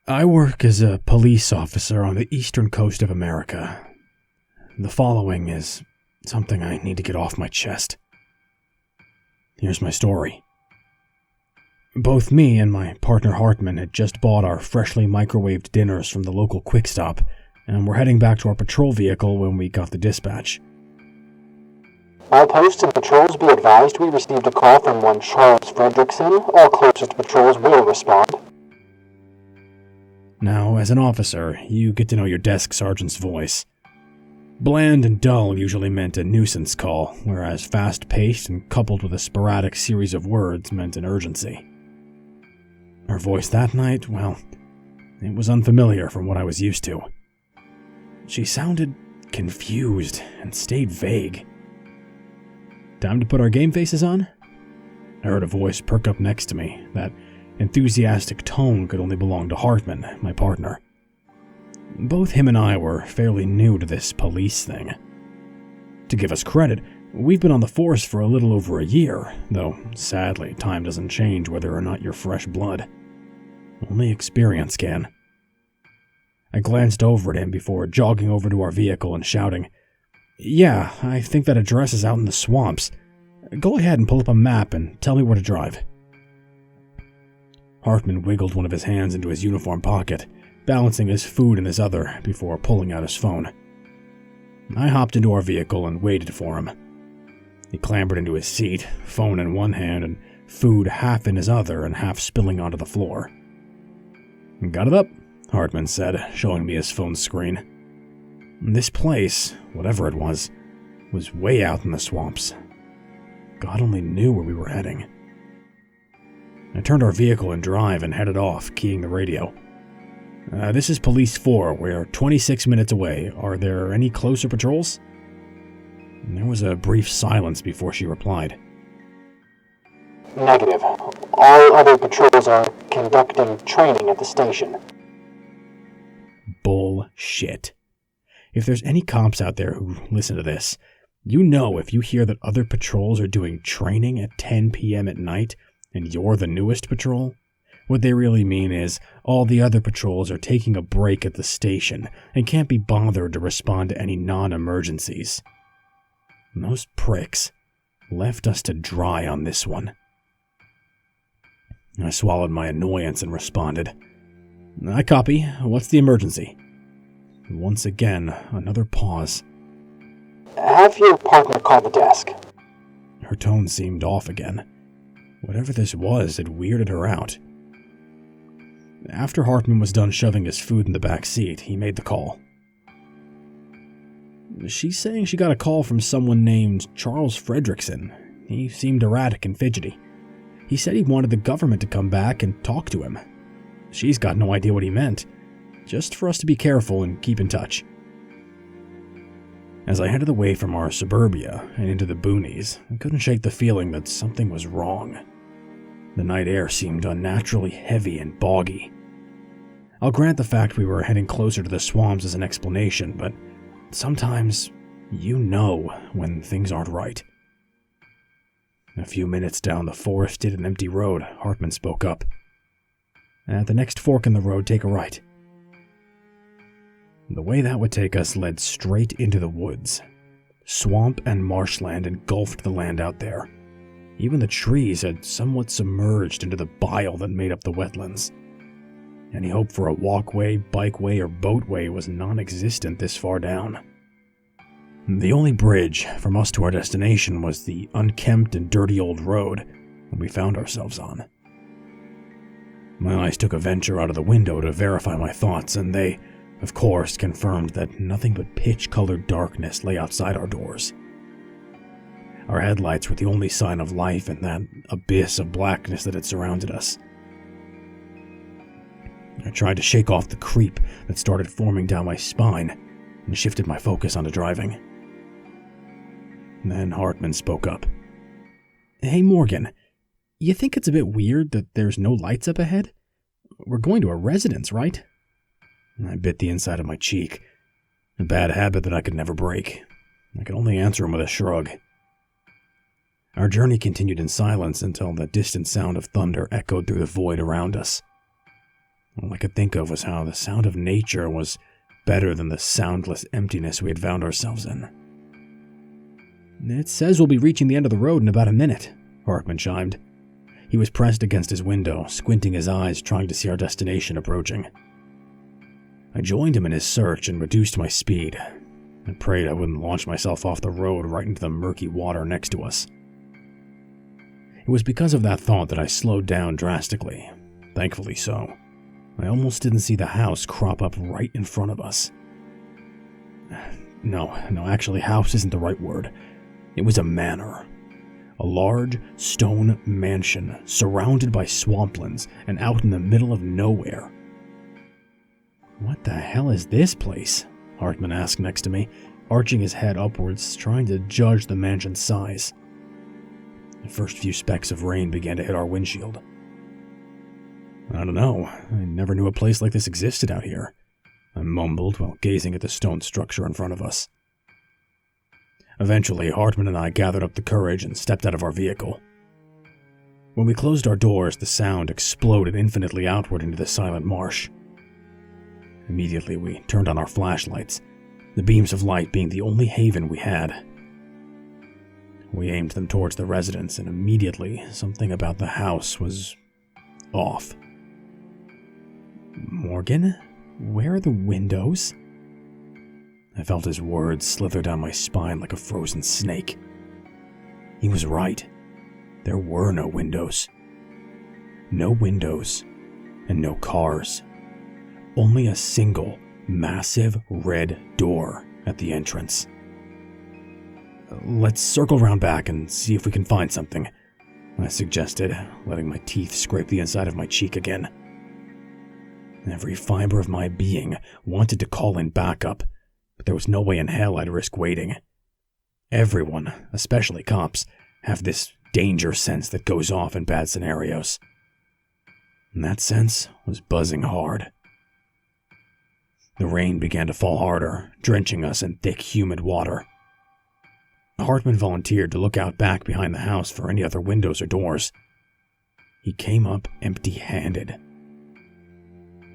I work as a police officer on the eastern coast of America. The following is something I need to get off my chest. Here's my story. Both me and my partner Hartman had just bought our freshly microwaved dinners from the local Quick Stop, and were heading back to our patrol vehicle when we got the dispatch. All posts and patrols be advised we received a call from one Charles Fredrickson. All closest patrols will respond. Now, as an officer, you get to know your desk sergeant's voice. Bland and dull usually meant a nuisance call, whereas fast-paced and coupled with a sporadic series of words meant an urgency. Her voice that night, well, it was unfamiliar from what I was used to. She sounded confused and stayed vague. Time to put our game faces on? I heard a voice perk up next to me. That enthusiastic tone could only belong to Hartman, my partner. Both him and I were fairly new to this police thing. To give us credit, we've been on the force for a little over a year, though sadly time doesn't change whether or not you're fresh blood. Only experience can. I glanced over at him before jogging over to our vehicle and shouting, "Yeah, I think that address is out in the swamps. Go ahead and pull up a map and tell me where to drive." Hartman wiggled one of his hands into his uniform pocket, balancing his food in his other before pulling out his phone. I hopped into our vehicle and waited for him. He clambered into his seat, phone in one hand and food half in his other and half spilling onto the floor. "Got it up," Hartman said, showing me his phone screen. This place, whatever it was way out in the swamps. God only knew where we were heading. I turned our vehicle in drive and headed off, keying the radio. This is Police 4. We're 26 minutes away. Are there any closer patrols?" There was a brief silence before she replied. Negative. All other patrols are conducting training at the station. Bullshit. If there's any cops out there who listen to this, you know if you hear that other patrols are doing training at 10 p.m. at night and you're the newest patrol, what they really mean is all the other patrols are taking a break at the station and can't be bothered to respond to any non-emergencies. And those pricks left us to dry on this one. I swallowed my annoyance and responded, "I copy. What's the emergency?" Once again, another pause. Have your partner call the desk. Her tone seemed off again. Whatever this was, it weirded her out. After Hartman was done shoving his food in the back seat, he made the call. She's saying she got a call from someone named Charles Fredrickson. He seemed erratic and fidgety. He said he wanted the government to come back and talk to him. She's got no idea what he meant. Just for us to be careful and keep in touch. As I headed away from our suburbia and into the boonies, I couldn't shake the feeling that something was wrong. The night air seemed unnaturally heavy and boggy. I'll grant the fact we were heading closer to the swamps as an explanation, but sometimes you know when things aren't right. A few minutes down the forested and empty road, Hartman spoke up. At the next fork in the road, take a right. The way that would take us led straight into the woods. Swamp and marshland engulfed the land out there. Even the trees had somewhat submerged into the bile that made up the wetlands. Any hope for a walkway, bikeway, or boatway was non-existent this far down. The only bridge from us to our destination was the unkempt and dirty old road that we found ourselves on. My eyes took a venture out of the window to verify my thoughts, and they, of course, confirmed that nothing but pitch-colored darkness lay outside our doors. Our headlights were the only sign of life in that abyss of blackness that had surrounded us. I tried to shake off the creep that started forming down my spine and shifted my focus onto driving. Then Hartman spoke up. "Hey Morgan, you think it's a bit weird that there's no lights up ahead? We're going to a residence, right?" I bit the inside of my cheek, a bad habit that I could never break. I could only answer him with a shrug. Our journey continued in silence until the distant sound of thunder echoed through the void around us. All I could think of was how the sound of nature was better than the soundless emptiness we had found ourselves in. "It says we'll be reaching the end of the road in about a minute," Hartman chimed. He was pressed against his window, squinting his eyes, trying to see our destination approaching. I joined him in his search and reduced my speed. I prayed I wouldn't launch myself off the road right into the murky water next to us. It was because of that thought that I slowed down drastically. Thankfully so. I almost didn't see the house crop up right in front of us. No, actually, house isn't the right word. It was a manor. A large stone mansion surrounded by swamplands and out in the middle of nowhere. "What the hell is this place?" Hartman asked next to me, arching his head upwards, trying to judge the mansion's size. The first few specks of rain began to hit our windshield. "I don't know. I never knew a place like this existed out here," I mumbled while gazing at the stone structure in front of us. Eventually, Hartman and I gathered up the courage and stepped out of our vehicle. When we closed our doors, the sound exploded infinitely outward into the silent marsh. Immediately, we turned on our flashlights, the beams of light being the only haven we had. We aimed them towards the residence, and immediately, something about the house was off. "Morgan, where are the windows?" I felt his words slither down my spine like a frozen snake. He was right. There were no windows. No windows, and no cars. Only a single, massive red door at the entrance. "Let's circle round back and see if we can find something," I suggested, letting my teeth scrape the inside of my cheek again. Every fiber of my being wanted to call in backup, but there was no way in hell I'd risk waiting. Everyone, especially cops, have this danger sense that goes off in bad scenarios. And that sense was buzzing hard. The rain began to fall harder, drenching us in thick, humid water. Hartman volunteered to look out back behind the house for any other windows or doors. He came up empty-handed.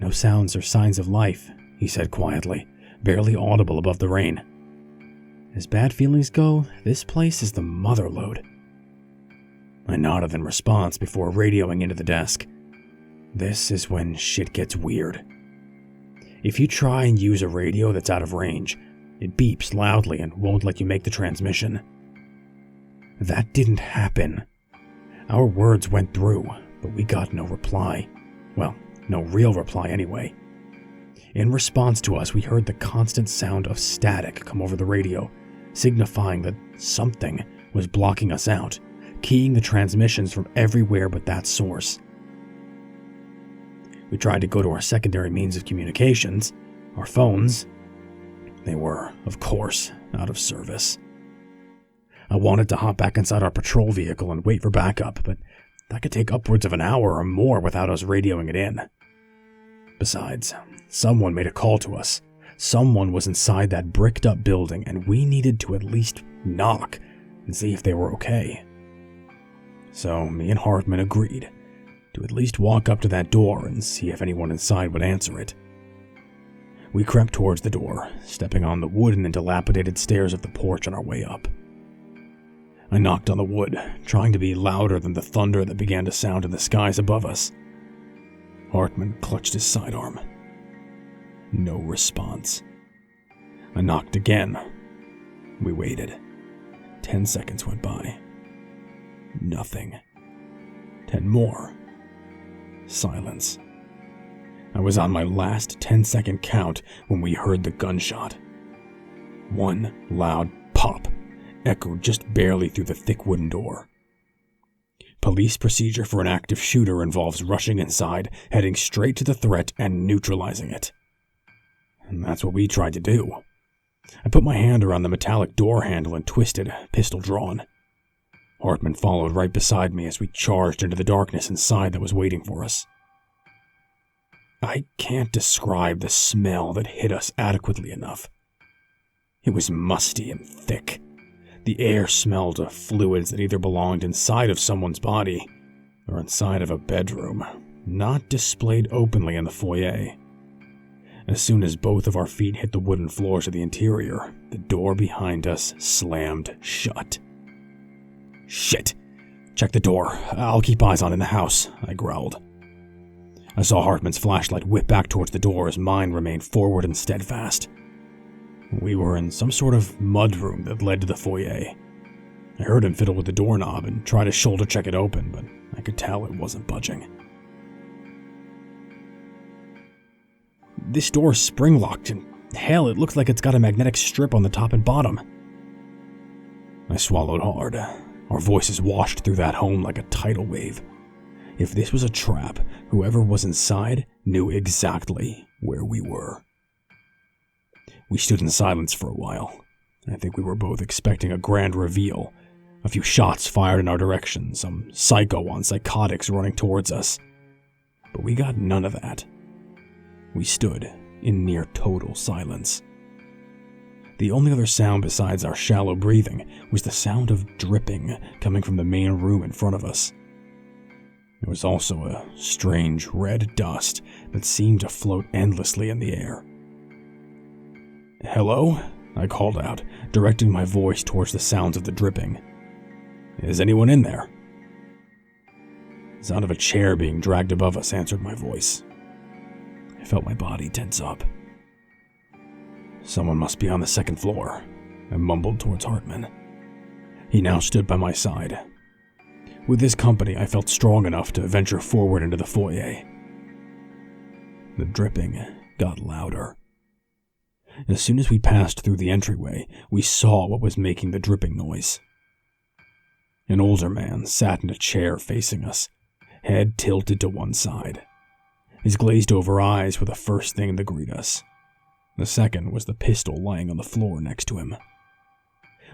"No sounds or signs of life," he said quietly, barely audible above the rain. "As bad feelings go, this place is the mother lode." I nodded in response before radioing into the desk. This is when shit gets weird. If you try and use a radio that's out of range, it beeps loudly and won't let you make the transmission. That didn't happen. Our words went through, but we got no reply. Well, no real reply anyway. In response to us, we heard the constant sound of static come over the radio, signifying that something was blocking us out, keying the transmissions from everywhere but that source. We tried to go to our secondary means of communications, our phones. They were, of course, out of service. I wanted to hop back inside our patrol vehicle and wait for backup, but that could take upwards of an hour or more without us radioing it in. Besides, someone made a call to us. Someone was inside that bricked-up building, and we needed to at least knock and see if they were okay. So me and Hartman agreed to at least walk up to that door and see if anyone inside would answer it. We crept towards the door, stepping on the wooden and dilapidated stairs of the porch on our way up. I knocked on the wood, trying to be louder than the thunder that began to sound in the skies above us. Hartman clutched his sidearm. No response. I knocked again. We waited. 10 seconds went by. Nothing. 10 more. Silence. I was on my last 10-second count when we heard the gunshot. One loud pop echoed just barely through the thick wooden door. Police procedure for an active shooter involves rushing inside, heading straight to the threat, and neutralizing it. And that's what we tried to do. I put my hand around the metallic door handle and twisted, pistol drawn. Hartman followed right beside me as we charged into the darkness inside that was waiting for us. I can't describe the smell that hit us adequately enough. It was musty and thick. The air smelled of fluids that either belonged inside of someone's body or inside of a bedroom. not displayed openly in the foyer. As soon as both of our feet hit the wooden floors of the interior, the door behind us slammed shut. "Shit! Check the door. I'll keep eyes on it in the house," I growled. I saw Hartman's flashlight whip back towards the door as mine remained forward and steadfast. We were in some sort of mudroom that led to the foyer. I heard him fiddle with the doorknob and try to shoulder check it open, but I could tell it wasn't budging. "This door is spring-locked, and hell, it looks like it's got a magnetic strip on the top and bottom." I swallowed hard. Our voices washed through that home like a tidal wave. If this was a trap, whoever was inside knew exactly where we were. We stood in silence for a while. I think we were both expecting a grand reveal. A few shots fired in our direction, some psycho on psychotics running towards us. But we got none of that. We stood in near total silence. The only other sound besides our shallow breathing was the sound of dripping coming from the main room in front of us. There was also a strange red dust that seemed to float endlessly in the air. "Hello?" I called out, directing my voice towards the sounds of the dripping. "Is anyone in there?" The sound of a chair being dragged above us answered my voice. I felt my body tense up. "Someone must be on the second floor," I mumbled towards Hartman. He now stood by my side. With his company, I felt strong enough to venture forward into the foyer. The dripping got louder. As soon as we passed through the entryway, we saw what was making the dripping noise. An older man sat in a chair facing us, head tilted to one side. His glazed-over eyes were the first thing to greet us. The second was the pistol lying on the floor next to him.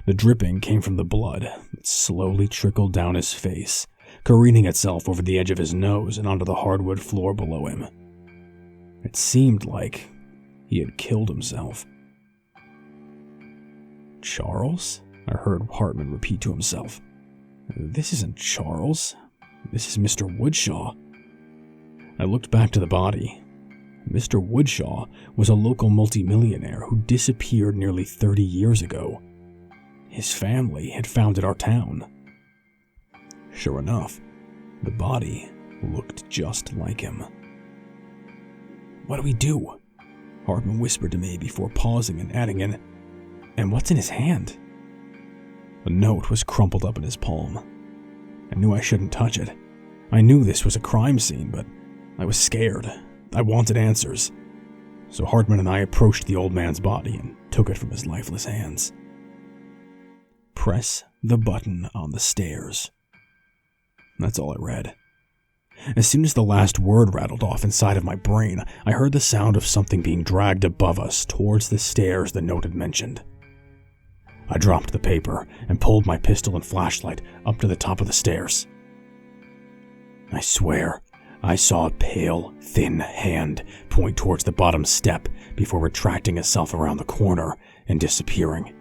The dripping came from the blood that slowly trickled down his face, careening itself over the edge of his nose and onto the hardwood floor below him. It seemed like he had killed himself. "Charles?" I heard Hartman repeat to himself. "This isn't Charles. This is Mr. Woodshaw." I looked back to the body. Mr. Woodshaw was a local multimillionaire who disappeared nearly 30 years ago. His family had founded our town. Sure enough, the body looked just like him. "What do we do?" Hartman whispered to me before pausing and adding in, "And what's in his hand?" A note was crumpled up in his palm. I knew I shouldn't touch it. I knew this was a crime scene, but I was scared. I wanted answers. So Hartman and I approached the old man's body and took it from his lifeless hands. "Press the button on the stairs." That's all I read. As soon as the last word rattled off inside of my brain, I heard the sound of something being dragged above us towards the stairs the note had mentioned. I dropped the paper and pulled my pistol and flashlight up to the top of the stairs. I swear, I saw a pale, thin hand point towards the bottom step before retracting itself around the corner and disappearing.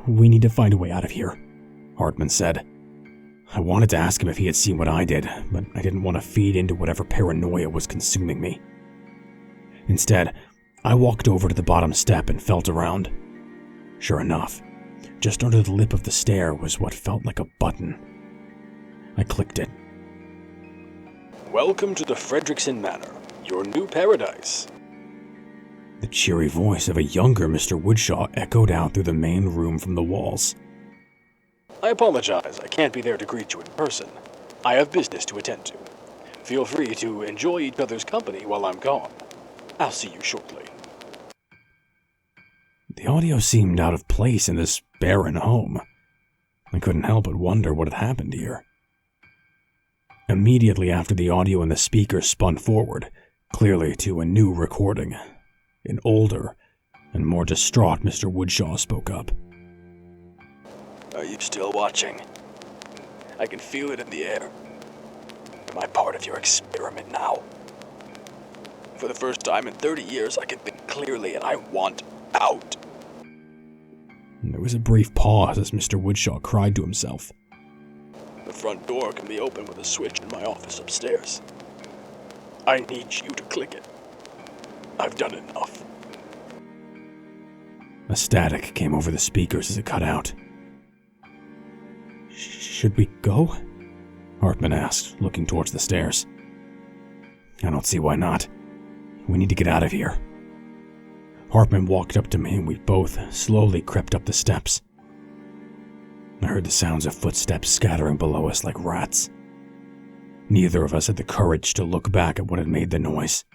"We need to find a way out of here," Hartman said. I wanted to ask him if he had seen what I did, but I didn't want to feed into whatever paranoia was consuming me. Instead, I walked over to the bottom step and felt around. Sure enough, just under the lip of the stair was what felt like a button. I clicked it. "Welcome to the Fredrickson Manor, your new paradise." The cheery voice of a younger Mr. Woodshaw echoed out through the main room from the walls. "I apologize, I can't be there to greet you in person. I have business to attend to. Feel free to enjoy each other's company while I'm gone. I'll see you shortly." The audio seemed out of place in this barren home. I couldn't help but wonder what had happened here. Immediately after the audio and the speakers spun forward, clearly to a new recording, an older and more distraught Mr. Woodshaw spoke up. "Are you still watching? I can feel it in the air. Am I part of your experiment now? For the first time in 30 years, I can think clearly and I want out." There was a brief pause as Mr. Woodshaw cried to himself. "The front door can be opened with a switch in my office upstairs. I need you to click it. I've done enough. A static came over the speakers as it cut out. Should we go? Hartman asked, looking towards the stairs. I don't see why not. We need to get out of here. Hartman walked up to me and we both slowly crept up the steps. I heard the sounds of footsteps scattering below us like rats. Neither of us had the courage to look back at what had made the noise.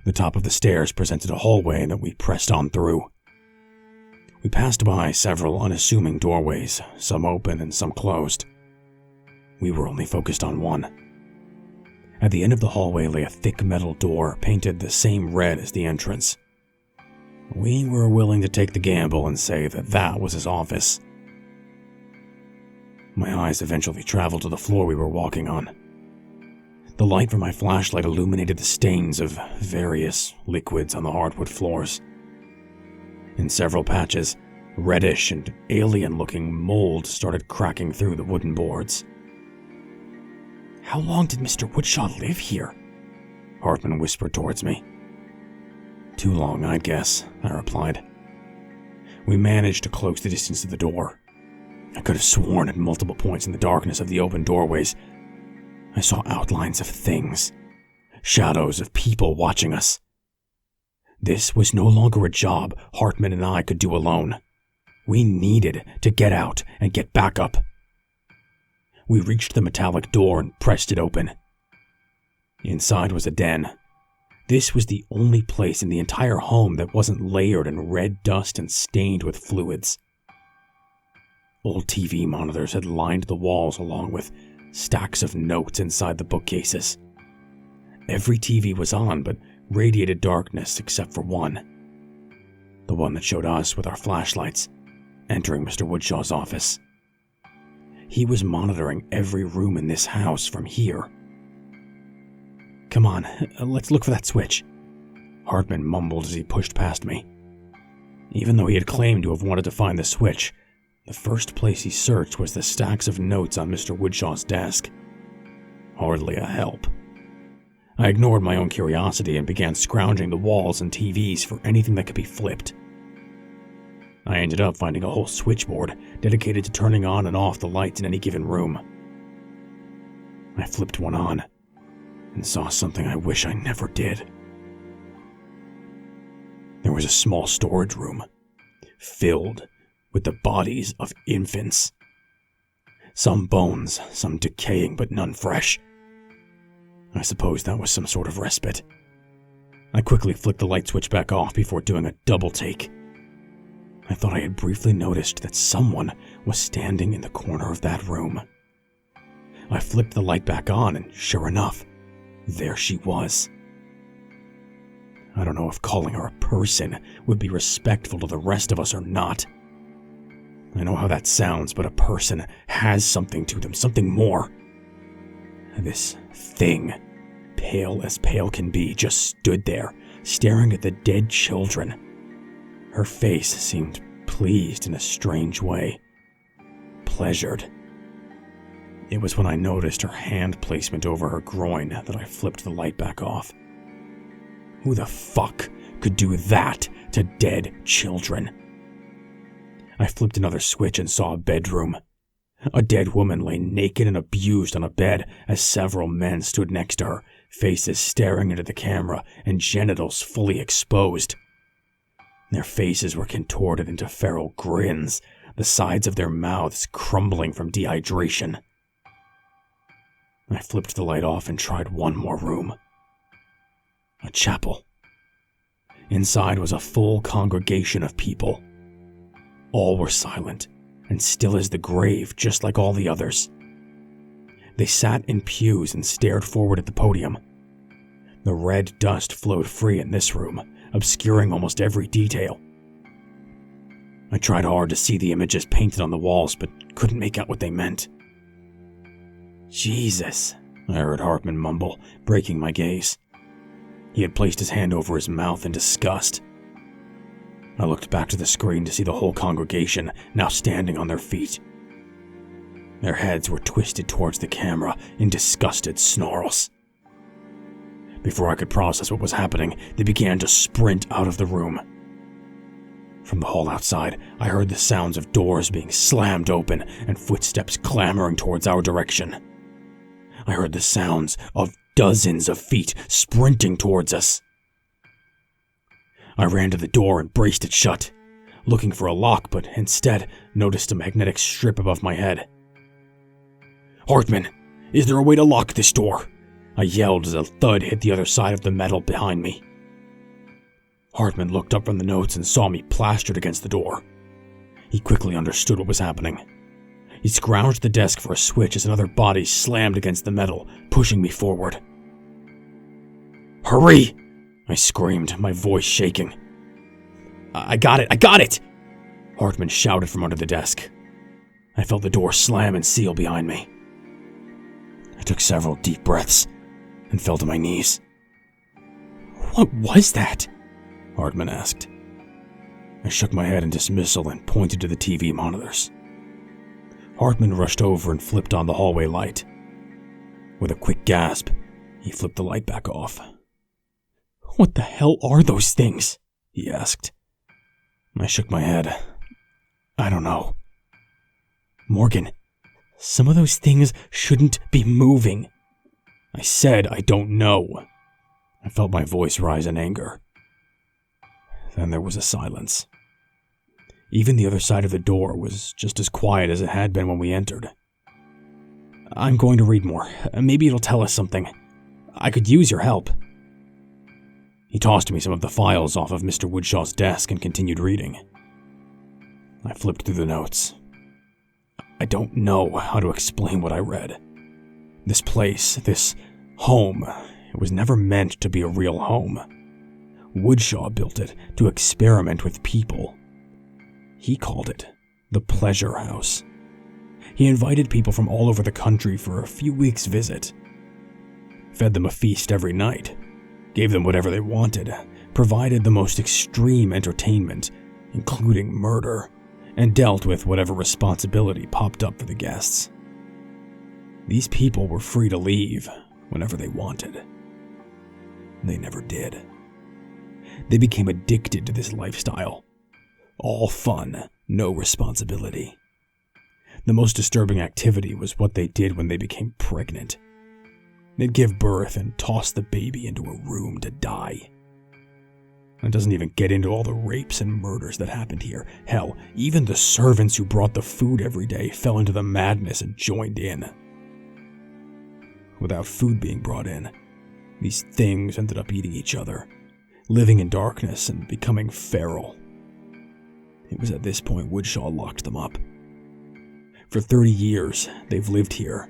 The top of the stairs presented a hallway that we pressed on through. We passed by several unassuming doorways, some open and some closed. We were only focused on one. At the end of the hallway lay a thick metal door painted the same red as the entrance. We were willing to take the gamble and say that that was his office. My eyes eventually traveled to the floor we were walking on. The light from my flashlight illuminated the stains of various liquids on the hardwood floors. In several patches, reddish and alien-looking mold started cracking through the wooden boards. How long did Mr. Woodshaw live here? Hartman whispered towards me. Too long, I'd guess, I replied. We managed to close the distance to the door. I could have sworn at multiple points in the darkness of the open doorways, I saw outlines of things, shadows of people watching us. This was no longer a job Hartman and I could do alone. We needed to get out and get back up. We reached the metallic door and pressed it open. Inside was a den. This was the only place in the entire home that wasn't layered in red dust and stained with fluids. Old TV monitors had lined the walls along with stacks of notes inside the bookcases. Every TV was on, but radiated darkness except for one. The one that showed us with our flashlights, entering Mr. Woodshaw's office. He was monitoring every room in this house from here. Come on, let's look for that switch, Hartman mumbled as he pushed past me. Even though he had claimed to have wanted to find the switch, the first place he searched was the stacks of notes on Mr. Woodshaw's desk. Hardly a help. I ignored my own curiosity and began scrounging the walls and TVs for anything that could be flipped. I ended up finding a whole switchboard dedicated to turning on and off the lights in any given room. I flipped one on and saw something I wish I never did. There was a small storage room, filled with the bodies of infants. Some bones, some decaying but none fresh. I suppose that was some sort of respite. I quickly flicked the light switch back off before doing a double take. I thought I had briefly noticed that someone was standing in the corner of that room. I flipped the light back on and sure enough, there she was. I don't know if calling her a person would be respectful to the rest of us or not. I know how that sounds, but a person has something to them, something more. This thing, pale as pale can be, just stood there, staring at the dead children. Her face seemed pleased in a strange way. Pleasured. It was when I noticed her hand placement over her groin that I flipped the light back off. Who the fuck could do that to dead children? I flipped another switch and saw a bedroom. A dead woman lay naked and abused on a bed as several men stood next to her, faces staring into the camera and genitals fully exposed. Their faces were contorted into feral grins, the sides of their mouths crumbling from dehydration. I flipped the light off and tried one more room. A chapel. Inside was a full congregation of people. All were silent, and still as the grave, just like all the others. They sat in pews and stared forward at the podium. The red dust flowed free in this room, obscuring almost every detail. I tried hard to see the images painted on the walls, but couldn't make out what they meant. Jesus, I heard Hartman mumble, breaking my gaze. He had placed his hand over his mouth in disgust. I looked back to the screen to see the whole congregation now standing on their feet. Their heads were twisted towards the camera in disgusted snarls. Before I could process what was happening, they began to sprint out of the room. From the hall outside, I heard the sounds of doors being slammed open and footsteps clamoring towards our direction. I heard the sounds of dozens of feet sprinting towards us. I ran to the door and braced it shut, looking for a lock, but instead noticed a magnetic strip above my head. "Hartman, is there a way to lock this door?" I yelled as a thud hit the other side of the metal behind me. Hartman looked up from the notes and saw me plastered against the door. He quickly understood what was happening. He scrounged the desk for a switch as another body slammed against the metal, pushing me forward. "Hurry!" I screamed, my voice shaking. I got it! Hartman shouted from under the desk. I felt the door slam and seal behind me. I took several deep breaths and fell to my knees. "What was that?" Hartman asked. I shook my head in dismissal and pointed to the TV monitors. Hartman rushed over and flipped on the hallway light. With a quick gasp, he flipped the light back off. "What the hell are those things?" he asked. I shook my head. "I don't know." "Morgan, some of those things shouldn't be moving." I said I don't know. I felt my voice rise in anger. Then there was a silence. Even the other side of the door was just as quiet as it had been when we entered. "I'm going to read more. Maybe it'll tell us something. I could use your help." He tossed me some of the files off of Mr. Woodshaw's desk and continued reading. I flipped through the notes. I don't know how to explain what I read. This place, this home, it was never meant to be a real home. Woodshaw built it to experiment with people. He called it the Pleasure House. He invited people from all over the country for a few weeks' visit. Fed them a feast every night, gave them whatever they wanted, provided the most extreme entertainment, including murder, and dealt with whatever responsibility popped up for the guests. These people were free to leave whenever they wanted. They never did. They became addicted to this lifestyle. All fun, no responsibility. The most disturbing activity was what they did when they became pregnant. They'd give birth and toss the baby into a room to die. That doesn't even get into all the rapes and murders that happened here. Hell, even the servants who brought the food every day fell into the madness and joined in. Without food being brought in, these things ended up eating each other, living in darkness and becoming feral. It was at this point Woodshaw locked them up. For 30 years, they've lived here.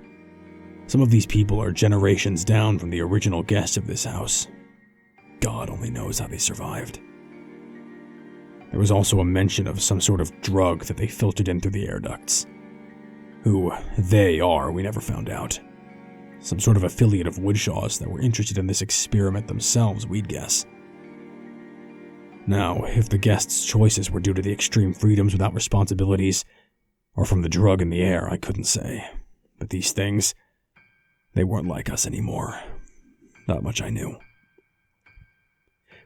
Some of these people are generations down from the original guests of this house. God only knows how they survived. There was also a mention of some sort of drug that they filtered in through the air ducts. Who they are, we never found out. Some sort of affiliate of Woodshaw's that were interested in this experiment themselves, we'd guess. Now, if the guests' choices were due to the extreme freedoms without responsibilities, or from the drug in the air, I couldn't say. But these things, they weren't like us anymore. Not much I knew.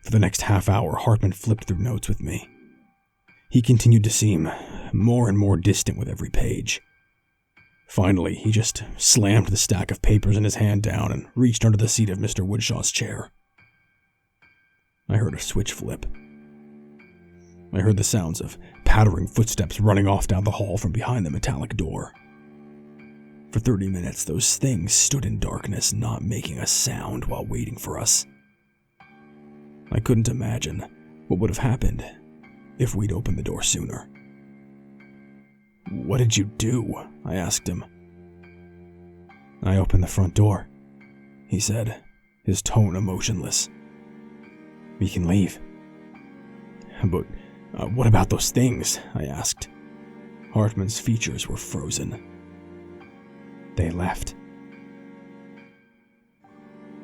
For the next half hour, Hartman flipped through notes with me. He continued to seem more and more distant with every page. Finally, he just slammed the stack of papers in his hand down and reached under the seat of Mr. Woodshaw's chair. I heard a switch flip. I heard the sounds of pattering footsteps running off down the hall from behind the metallic door. For 30 minutes, those things stood in darkness, not making a sound while waiting for us. I couldn't imagine what would have happened if we'd opened the door sooner. "What did you do?" I asked him. "I opened the front door," he said, his tone emotionless. "We can leave." "But what about those things?" I asked. Hartman's features were frozen. "They left."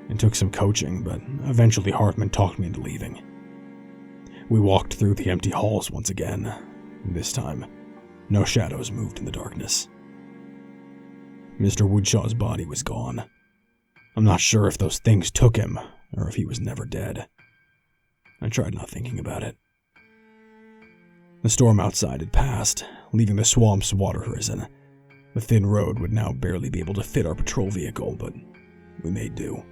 It took some coaching, but eventually Hartman talked me into leaving. We walked through the empty halls once again. This time, no shadows moved in the darkness. Mr. Woodshaw's body was gone. I'm not sure if those things took him, or if he was never dead. I tried not thinking about it. The storm outside had passed, leaving the swamp's water horizon. The thin road would now barely be able to fit our patrol vehicle, but we made do.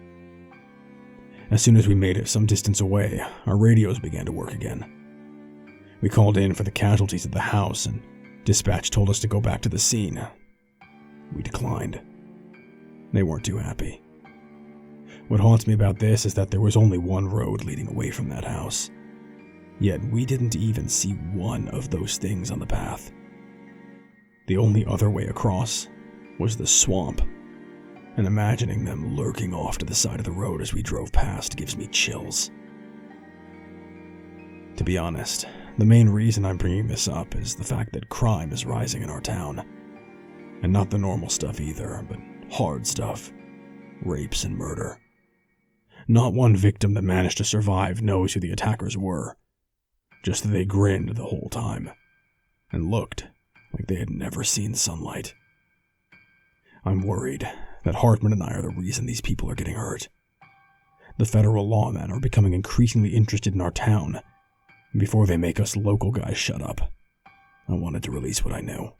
As soon as we made it some distance away, our radios began to work again. We called in for the casualties at the house, and dispatch told us to go back to the scene. We declined. They weren't too happy. What haunts me about this is that there was only one road leading away from that house. Yet we didn't even see one of those things on the path. The only other way across was the swamp, and imagining them lurking off to the side of the road as we drove past gives me chills. To be honest, the main reason I'm bringing this up is the fact that crime is rising in our town. And not the normal stuff either, but hard stuff. Rapes and murder. Not one victim that managed to survive knows who the attackers were. Just that they grinned the whole time, and looked like they had never seen sunlight. I'm worried that Hartman and I are the reason these people are getting hurt. The federal lawmen are becoming increasingly interested in our town. Before they make us local guys shut up, I wanted to release what I knew.